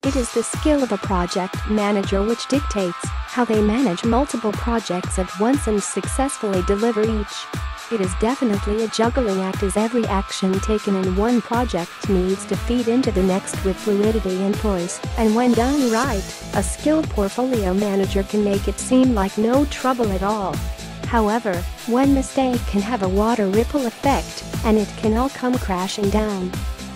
It is the skill of a project manager which dictates how they manage multiple projects at once and successfully deliver each. It is definitely a juggling act, as every action taken in one project needs to feed into the next with fluidity and poise, and when done right, a skilled portfolio manager can make it seem like no trouble at all. However, one mistake can have a water ripple effect, and it can all come crashing down.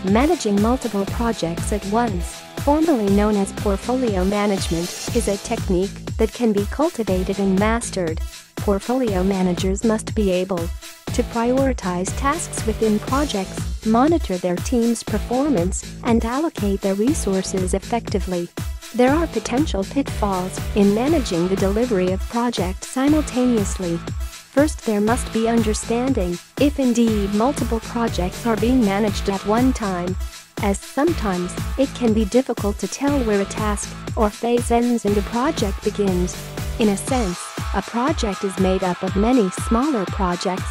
Managing multiple projects at once, formerly known as portfolio management, is a technique that can be cultivated and mastered. Portfolio managers must be able to prioritize tasks within projects, monitor their team's performance, and allocate their resources effectively. There are potential pitfalls in managing the delivery of projects simultaneously. First, there must be understanding if indeed multiple projects are being managed at one time, as sometimes it can be difficult to tell where a task or phase ends and a project begins. In a sense, a project is made up of many smaller projects.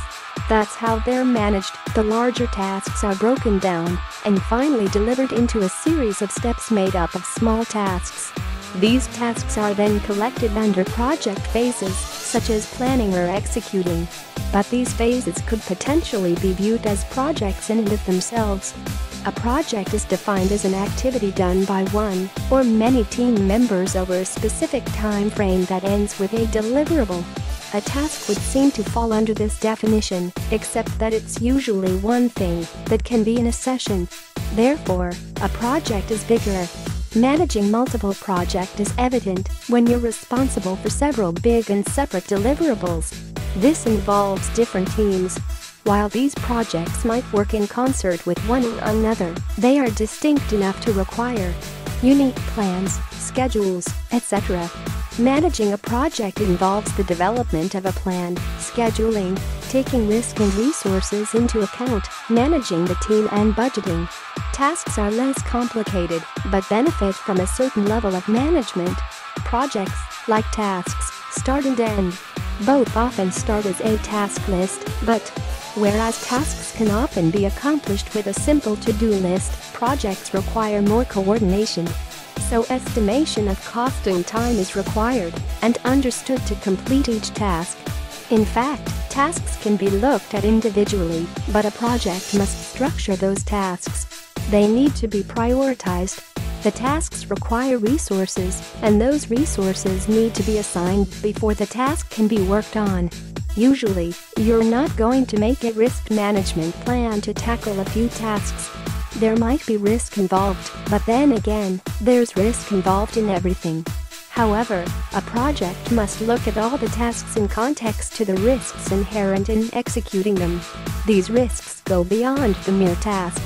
That's how they're managed. The larger tasks are broken down and finally delivered into a series of steps made up of small tasks. These tasks are then collected under project phases, such as planning or executing. But these phases could potentially be viewed as projects in and of themselves. A project is defined as an activity done by one or many team members over a specific time frame that ends with a deliverable. A task would seem to fall under this definition, except that it's usually one thing that can be in a session. Therefore, a project is bigger. Managing multiple projects is evident when you're responsible for several big and separate deliverables. This involves different teams. While these projects might work in concert with one another, they are distinct enough to require unique plans, schedules, etc. Managing a project involves the development of a plan, scheduling, taking risk and resources into account, managing the team, and budgeting. Tasks are less complicated, but benefit from a certain level of management. Projects, like tasks, start and end. Both often start as a task list, but whereas tasks can often be accomplished with a simple to-do list, projects require more coordination. So estimation of cost and time is required and understood to complete each task. In fact, tasks can be looked at individually, but a project must structure those tasks. They need to be prioritized. The tasks require resources, and those resources need to be assigned before the task can be worked on. Usually, you're not going to make a risk management plan to tackle a few tasks. There might be risk involved, but then again, there's risk involved in everything. However, a project must look at all the tasks in context to the risks inherent in executing them. These risks go beyond the mere task.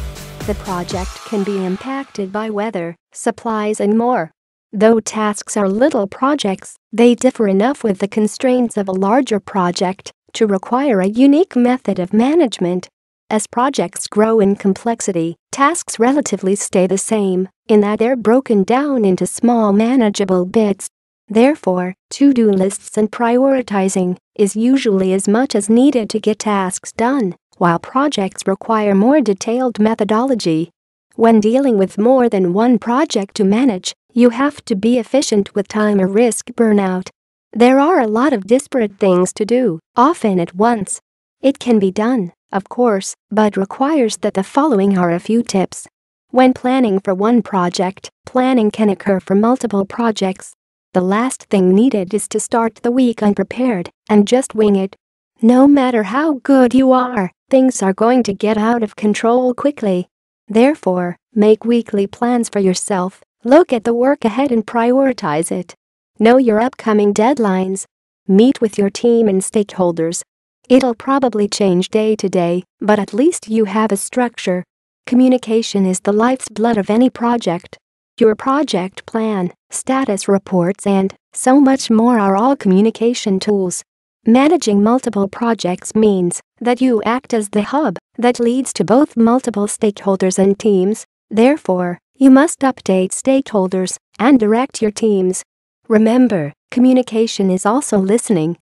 The project can be impacted by weather, supplies, and more. Though tasks are little projects, they differ enough with the constraints of a larger project to require a unique method of management. As projects grow in complexity, tasks relatively stay the same, in that they're broken down into small manageable bits. Therefore, to-do lists and prioritizing is usually as much as needed to get tasks done, while projects require more detailed methodology. When dealing with more than one project to manage, you have to be efficient with time or risk burnout. There are a lot of disparate things to do, often at once. It can be done, of course, but requires that the following are a few tips. When planning for one project, planning can occur for multiple projects. The last thing needed is to start the week unprepared and just wing it. No matter how good you are, things are going to get out of control quickly. Therefore, make weekly plans for yourself, look at the work ahead and prioritize it. Know your upcoming deadlines. Meet with your team and stakeholders. It'll probably change day to day, but at least you have a structure. Communication is the life's blood of any project. Your project plan, status reports, and so much more are all communication tools. Managing multiple projects means that you act as the hub that leads to both multiple stakeholders and teams. Therefore, you must update stakeholders and direct your teams. Remember, communication is also listening.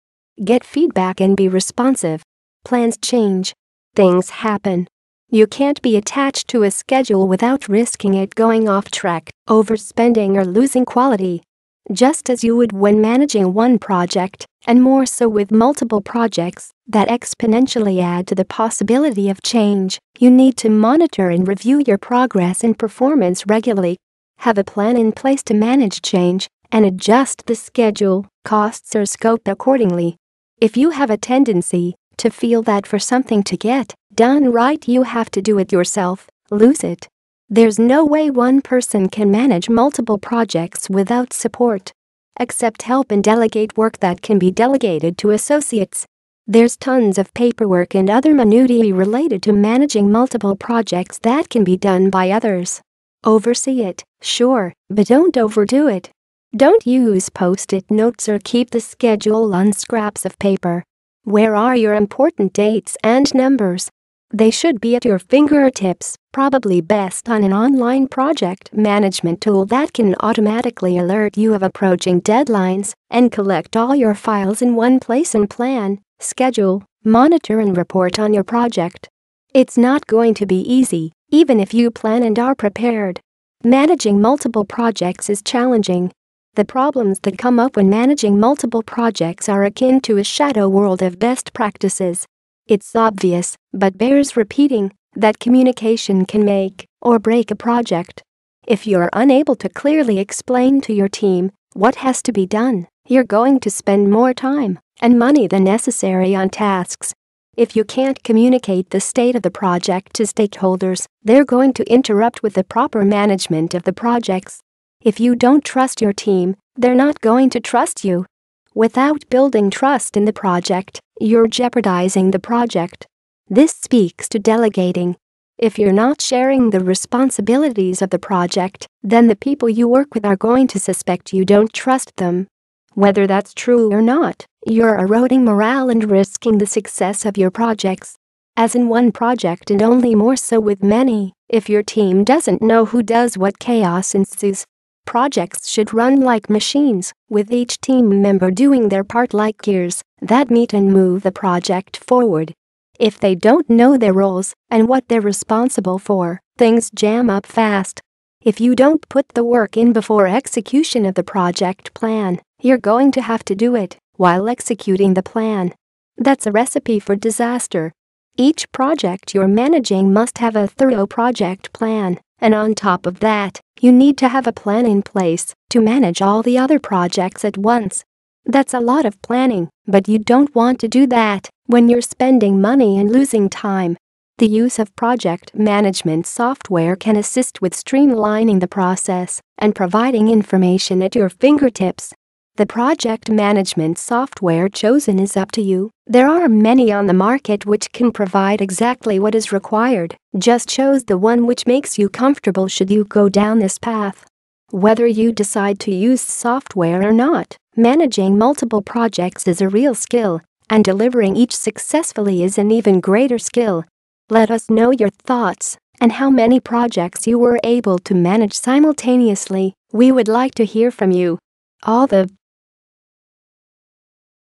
Get feedback and be responsive. Plans change. Things happen. You can't be attached to a schedule without risking it going off track, overspending or losing quality. Just as you would when managing one project, and more so with multiple projects that exponentially add to the possibility of change, you need to monitor and review your progress and performance regularly. Have a plan in place to manage change and adjust the schedule, costs or scope accordingly. If you have a tendency to feel that for something to get done right you have to do it yourself, lose it. There's no way one person can manage multiple projects without support. Accept help and delegate work that can be delegated to associates. There's tons of paperwork and other minutiae related to managing multiple projects that can be done by others. Oversee it, sure, but don't overdo it. Don't use post-it notes or keep the schedule on scraps of paper. Where are your important dates and numbers? They should be at your fingertips, probably best on an online project management tool that can automatically alert you of approaching deadlines and collect all your files in one place and plan, schedule, monitor and report on your project. It's not going to be easy, even if you plan and are prepared. Managing multiple projects is challenging. The problems that come up when managing multiple projects are akin to a shadow world of best practices. It's obvious, but bears repeating, that communication can make or break a project. If you're unable to clearly explain to your team what has to be done, you're going to spend more time and money than necessary on tasks. If you can't communicate the state of the project to stakeholders, they're going to interrupt with the proper management of the projects. If you don't trust your team, they're not going to trust you. Without building trust in the project, you're jeopardizing the project. This speaks to delegating. If you're not sharing the responsibilities of the project, then the people you work with are going to suspect you don't trust them. Whether that's true or not, you're eroding morale and risking the success of your projects. As in one project and only more so with many, if your team doesn't know who does what, chaos ensues. Projects should run like machines, with each team member doing their part like gears that meet and move the project forward. If they don't know their roles and what they're responsible for, things jam up fast. If you don't put the work in before execution of the project plan, you're going to have to do it while executing the plan. That's a recipe for disaster. Each project you're managing must have a thorough project plan, and on top of that, you need to have a plan in place to manage all the other projects at once. That's a lot of planning, but you don't want to do that when you're spending money and losing time. The use of project management software can assist with streamlining the process and providing information at your fingertips. The project management software chosen is up to you. There are many on the market which can provide exactly what is required. Just choose the one which makes you comfortable should you go down this path. Whether you decide to use software or not, managing multiple projects is a real skill, and delivering each successfully is an even greater skill. Let us know your thoughts and how many projects you were able to manage simultaneously. We would like to hear from you. All the